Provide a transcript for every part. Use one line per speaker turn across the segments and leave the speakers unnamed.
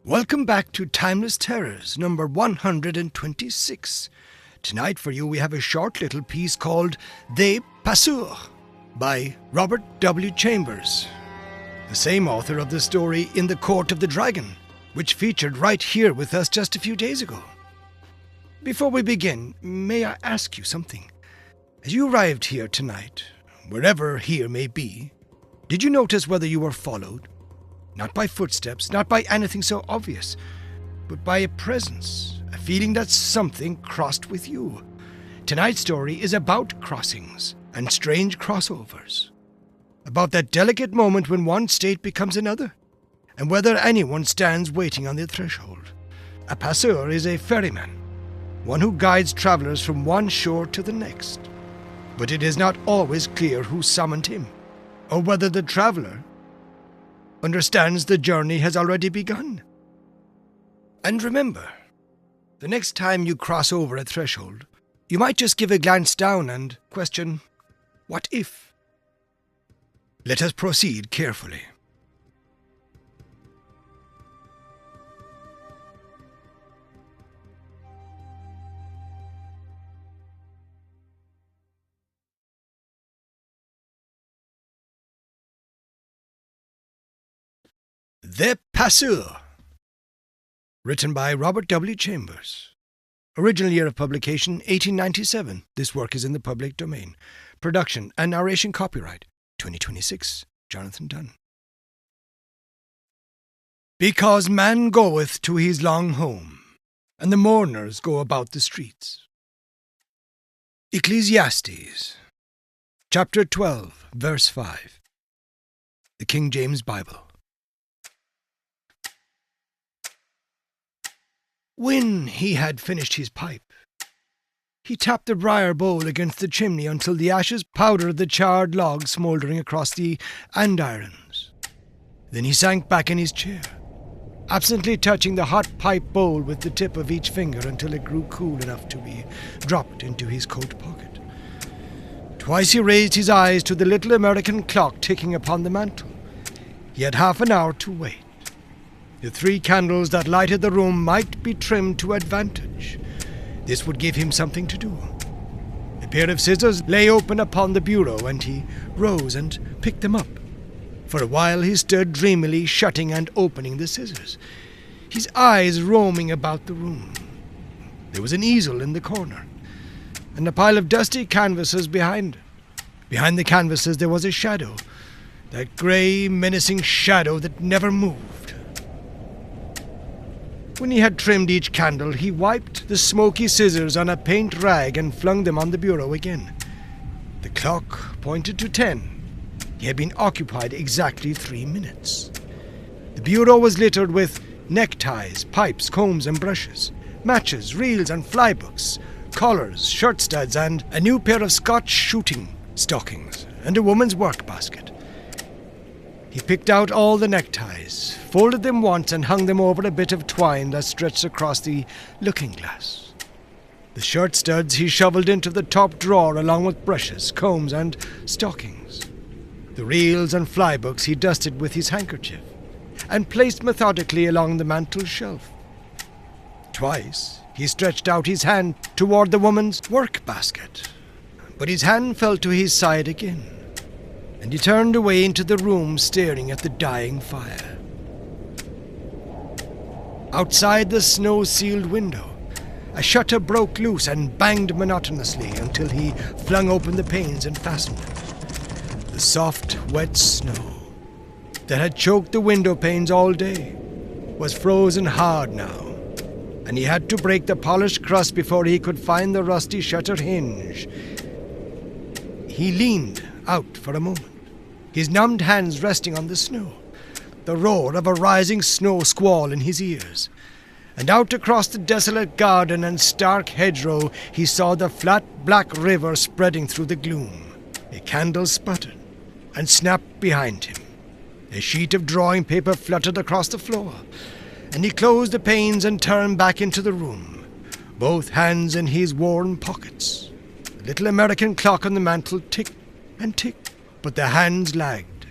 Welcome back to Timeless Terrors, number 126. Tonight for you we have a short little piece called The Passeur by Robert W. Chambers, the same author of the story In the Court of the Dragon, which featured right here with us just a few days ago. Before we begin, may I ask you something? As you arrived here tonight, wherever here may be, did you notice whether you were followed? Not by footsteps, not by anything so obvious, but by a presence, a feeling that something crossed with you. Tonight's story is about crossings and strange crossovers, about that delicate moment when one state becomes another, and whether anyone stands waiting on the threshold. A passeur is a ferryman, one who guides travelers from one shore to the next. But it is not always clear who summoned him, or whether the traveler understands the journey has already begun. And remember, the next time you cross over a threshold, you might just give a glance down and question, what if? Let us proceed carefully. The Passeur, written by Robert W. Chambers. Original year of publication, 1897. This work is in the public domain. Production and narration copyright, 2026. Jonathan Dunne. Because man goeth to his long home, and the mourners go about the streets. Ecclesiastes, chapter 12, verse 5. The King James Bible. When he had finished his pipe, he tapped the briar bowl against the chimney until the ashes powdered the charred logs smouldering across the andirons. Then he sank back in his chair, absently touching the hot pipe bowl with the tip of each finger until it grew cool enough to be dropped into his coat pocket. Twice he raised his eyes to the little American clock ticking upon the mantel. He had half an hour to wait. The 3 candles that lighted the room might be trimmed to advantage. This would give him something to do. A pair of scissors lay open upon the bureau, and he rose and picked them up. For a while he stood dreamily shutting and opening the scissors, his eyes roaming about the room. There was an easel in the corner, and a pile of dusty canvases behind it. Behind the canvases there was a shadow, that grey, menacing shadow that never moved. When he had trimmed each candle, he wiped the smoky scissors on a paint rag and flung them on the bureau again. The clock pointed to 10. He had been occupied exactly 3 minutes. The bureau was littered with neckties, pipes, combs and brushes, matches, reels and flybooks, collars, shirt studs and a new pair of Scotch shooting stockings and a woman's work basket. He picked out all the neckties, folded them once and hung them over a bit of twine that stretched across the looking-glass. The shirt studs he shoveled into the top drawer along with brushes, combs and stockings. The reels and flybooks he dusted with his handkerchief and placed methodically along the mantel shelf. Twice he stretched out his hand toward the woman's work basket, but his hand fell to his side again, and he turned away into the room staring at the dying fire. Outside the snow-sealed window, a shutter broke loose and banged monotonously until he flung open the panes and fastened it. The soft, wet snow that had choked the window panes all day was frozen hard now, and he had to break the polished crust before he could find the rusty shutter hinge. He leaned out for a moment, his numbed hands resting on the snow, the roar of a rising snow squall in his ears. And out across the desolate garden and stark hedgerow he saw the flat black river spreading through the gloom. A candle sputtered and snapped behind him. A sheet of drawing paper fluttered across the floor, and he closed the panes and turned back into the room, both hands in his worn pockets. The little American clock on the mantel ticked and ticked, but the hands lagged,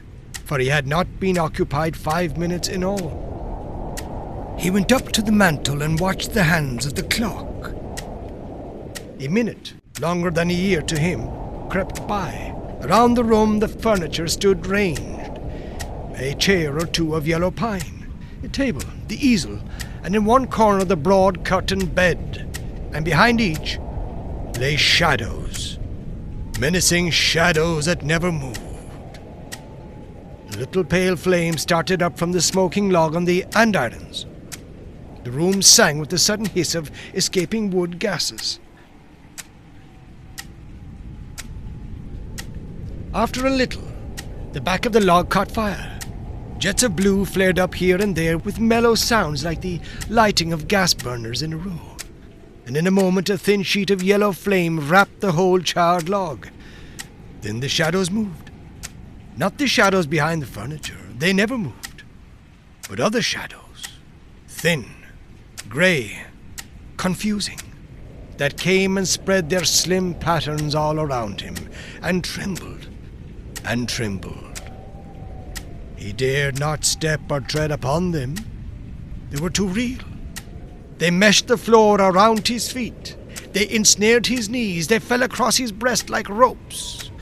for he had not been occupied 5 minutes in all. He went up to the mantel and watched the hands of the clock. A minute, longer than a year to him, crept by. Around the room the furniture stood ranged. A chair or two of yellow pine, a table, the easel, and in one corner the broad curtained bed. And behind each lay shadows, menacing shadows that never moved. A little pale flame started up from the smoking log on the andirons. The room sang with the sudden hiss of escaping wood gases. After a little, the back of the log caught fire. Jets of blue flared up here and there with mellow sounds like the lighting of gas burners in a row. And in a moment a thin sheet of yellow flame wrapped the whole charred log. Then the shadows moved. Not the shadows behind the furniture, they never moved, but other shadows, thin, grey, confusing, that came and spread their slim patterns all around him, and trembled, and trembled. He dared not step or tread upon them. They were too real. They meshed the floor around his feet. They ensnared his knees. They fell across his breast like ropes.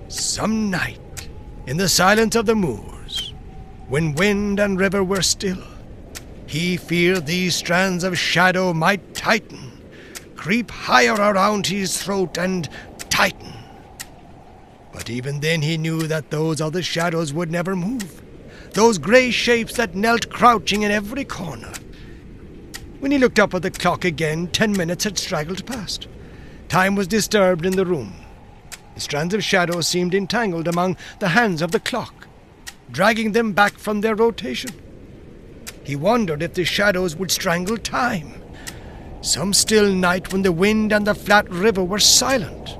Some night, in the silence of the moors, when wind and river were still, he feared these strands of shadow might tighten, creep higher around his throat and tighten. But even then he knew that those other shadows would never move, those grey shapes that knelt crouching in every corner. When he looked up at the clock again, 10 minutes had straggled past. Time was disturbed in the room. The strands of shadow seemed entangled among the hands of the clock, dragging them back from their rotation. He wondered if the shadows would strangle time, some still night when the wind and the flat river were silent.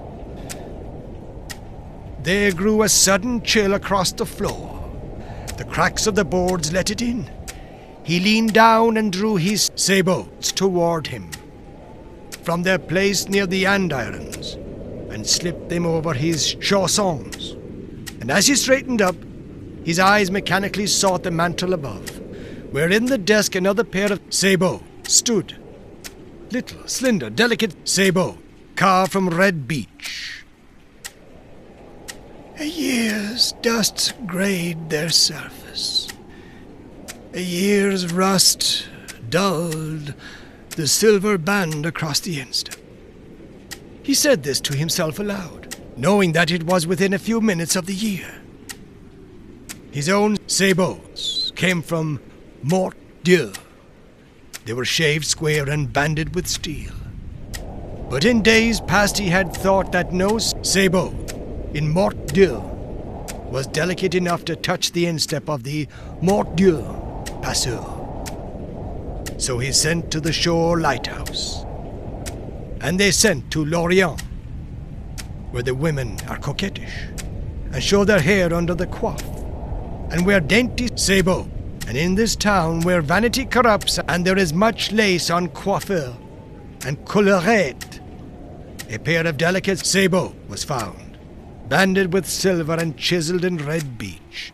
There grew a sudden chill across the floor. The cracks of the boards let it in. He leaned down and drew his sabots toward him from their place near the andirons, and slipped them over his chaussons. And as he straightened up, his eyes mechanically sought the mantel above, where in the desk another pair of sabots stood. Little, slender, delicate sabots, carved from red beech. A year's dust grayed their surface. A year's rust dulled the silver band across the instep. He said this to himself aloud, knowing that it was within a few minutes of the year. His own sabots came from Mort Dieu. They were shaved square and banded with steel. But in days past he had thought that no sabot in Mort Dieu was delicate enough to touch the instep of the Mort Dieu Passeur. So he sent to the shore lighthouse, and they sent to Lorient, where the women are coquettish, and show their hair under the coif, and wear dainty sabots. And in this town where vanity corrupts, and there is much lace on coiffure and collerette, a pair of delicate sabots was found, banded with silver and chiseled in red beech,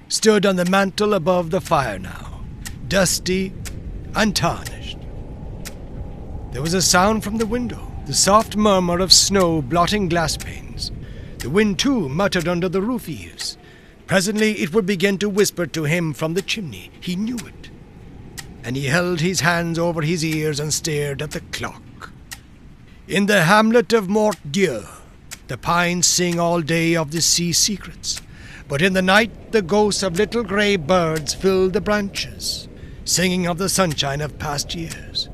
stood on the mantel above the fire now, dusty, untarnished. There was a sound from the window, the soft murmur of snow blotting glass panes. The wind, too, muttered under the roof eaves. Presently it would begin to whisper to him from the chimney. He knew it. And he held his hands over his ears and stared at the clock. In the hamlet of Mort Dieu, the pines sing all day of the sea secrets. But in the night the ghosts of little grey birds fill the branches, singing of the sunshine of past years.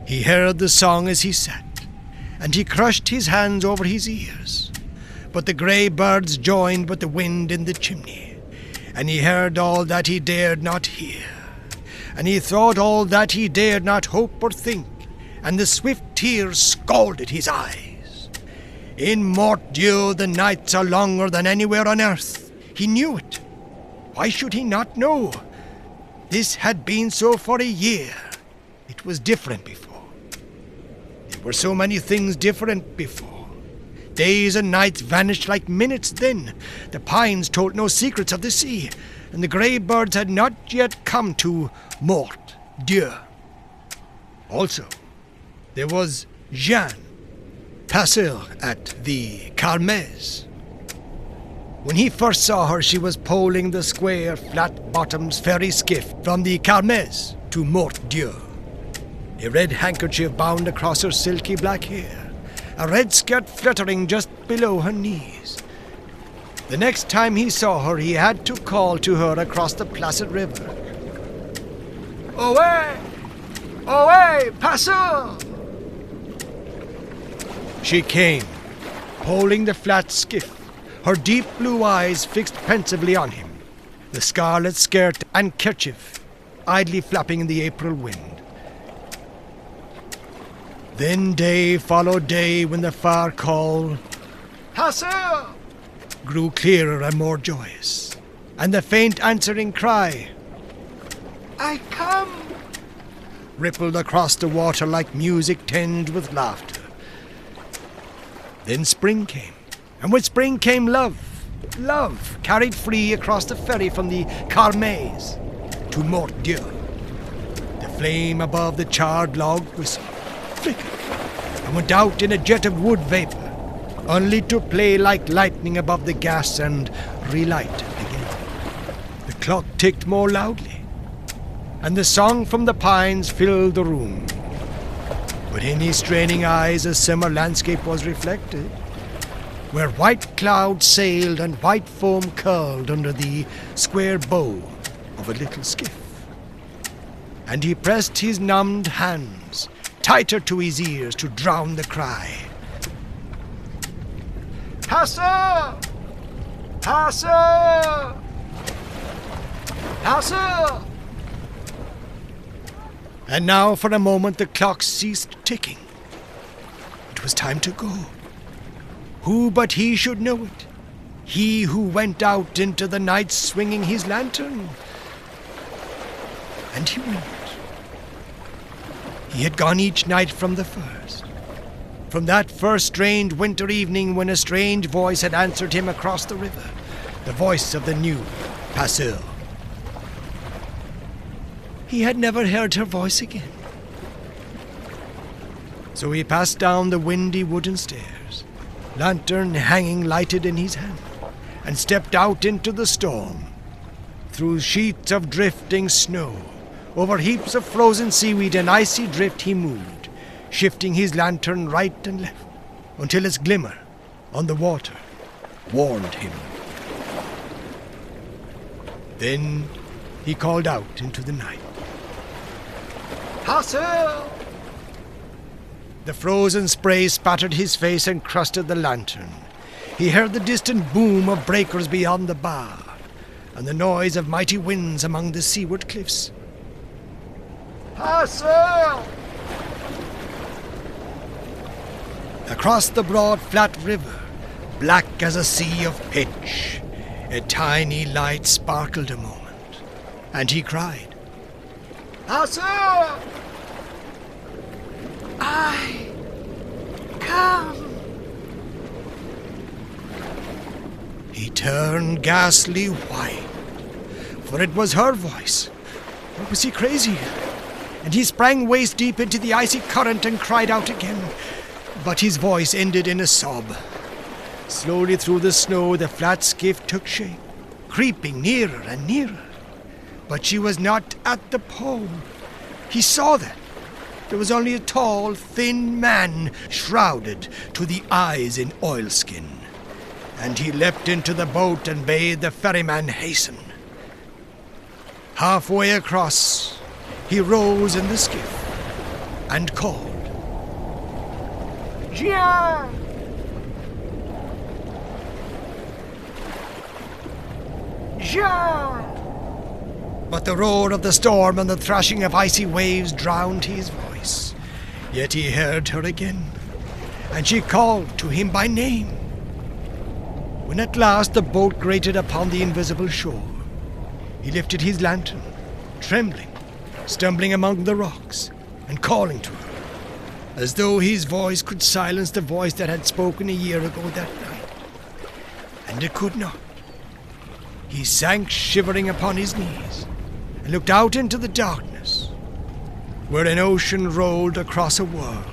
He heard the song as he sat, and he crushed his hands over his ears. But the grey birds joined with the wind in the chimney, and he heard all that he dared not hear, and he thought all that he dared not hope or think, and the swift tears scalded his eyes. In Mort Dieu the nights are longer than anywhere on earth. He knew it. Why should he not know? This had been so for a year. It was different before. There were so many things different before. Days and nights vanished like minutes then. The pines told no secrets of the sea, and the grey birds had not yet come to Mort Dieu. Also, there was Jeanne, Passeur at the Carmes. When he first saw her, she was poling the square, flat-bottomed ferry skiff from the Carmes to Mort Dieu. A red handkerchief bound across her silky black hair, a red skirt fluttering just below her knees. The next time he saw her, he had to call to her across the placid river. "Away! Away, Passeur!" She came, poling the flat skiff, her deep blue eyes fixed pensively on him, the scarlet skirt and kerchief idly flapping in the April wind. Then day followed day when the far call, "Passeur!" grew clearer and more joyous, and the faint answering cry, "I come!" rippled across the water like music tinged with laughter. Then spring came, and with spring came love. Love carried free across the ferry from the Carmes to Mort Dieu. The flame above the charred log whistled, flickered, and went out in a jet of wood vapor, only to play like lightning above the gas and relight again. The clock ticked more loudly, and the song from the pines filled the room. But in his straining eyes a summer landscape was reflected, where white clouds sailed and white foam curled under the square bow of a little skiff. And he pressed his numbed hands tighter to his ears to drown the cry, "Passeur! Passeur! Passeur!" And now for a moment the clock ceased ticking. It was time to go. Who but he should know it? He who went out into the night swinging his lantern. And he went. He had gone each night from the first. From that first strange winter evening when a strange voice had answered him across the river, the voice of the new Passeur. He had never heard her voice again. So he passed down the windy wooden stairs, lantern hanging lighted in his hand, and stepped out into the storm. Through sheets of drifting snow, over heaps of frozen seaweed and icy drift he moved, shifting his lantern right and left, until its glimmer on the water warned him. Then he called out into the night, "Passeur!" The frozen spray spattered his face and crusted the lantern. He heard the distant boom of breakers beyond the bar, and the noise of mighty winds among the seaward cliffs. "Passeur!" Across the broad flat river, black as a sea of pitch, a tiny light sparkled a moment, and he cried, "Passeur! I come!" He turned ghastly white, for it was her voice. Or was he crazy? And he sprang waist deep into the icy current and cried out again. But his voice ended in a sob. Slowly through the snow the flat skiff took shape, creeping nearer and nearer. But she was not at the pole. He saw that. There was only a tall, thin man, shrouded to the eyes in oilskin. And he leapt into the boat and bade the ferryman hasten. Halfway across, he rose in the skiff and called, "Jean!" "Jean!" But the roar of the storm and the thrashing of icy waves drowned his voice. Yet he heard her again, and she called to him by name. When at last the boat grated upon the invisible shore, he lifted his lantern, trembling, stumbling among the rocks, and calling to her, as though his voice could silence the voice that had spoken a year ago that night. And it could not. He sank shivering upon his knees, and looked out into the darkness, where an ocean rolled across a whirl.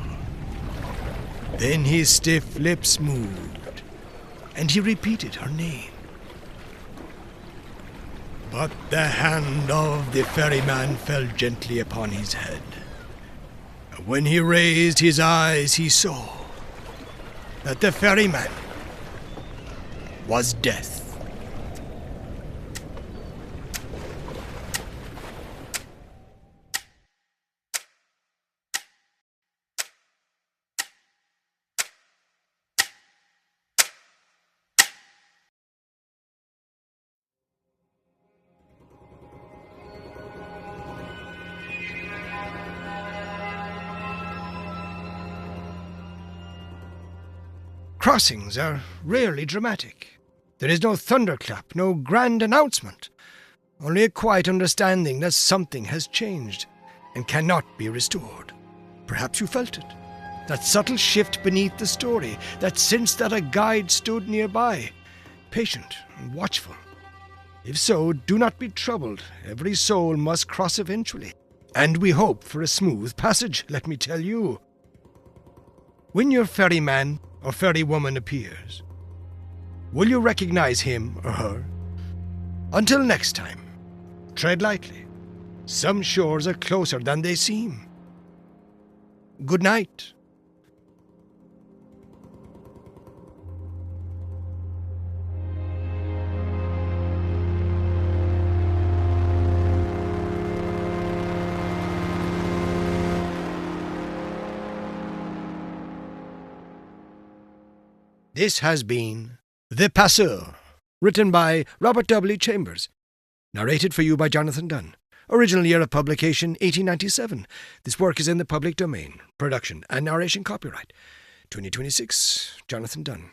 Then his stiff lips moved, and he repeated her name. But the hand of the ferryman fell gently upon his head. When he raised his eyes, he saw that the ferryman was death. Crossings are rarely dramatic. There is no thunderclap, no grand announcement, only a quiet understanding that something has changed and cannot be restored. Perhaps you felt it, that subtle shift beneath the story, that sense that a guide stood nearby, patient and watchful. If so, do not be troubled. Every soul must cross eventually, and we hope for a smooth passage, let me tell you. When your ferryman or ferrywoman appears, will you recognize him or her? Until next time, tread lightly. Some shores are closer than they seem. Good night. This has been The Passeur, written by Robert W. Chambers, narrated for you by Jonathan Dunne. Original year of publication 1897. This work is in the public domain. Production and narration copyright 2026, Jonathan Dunne.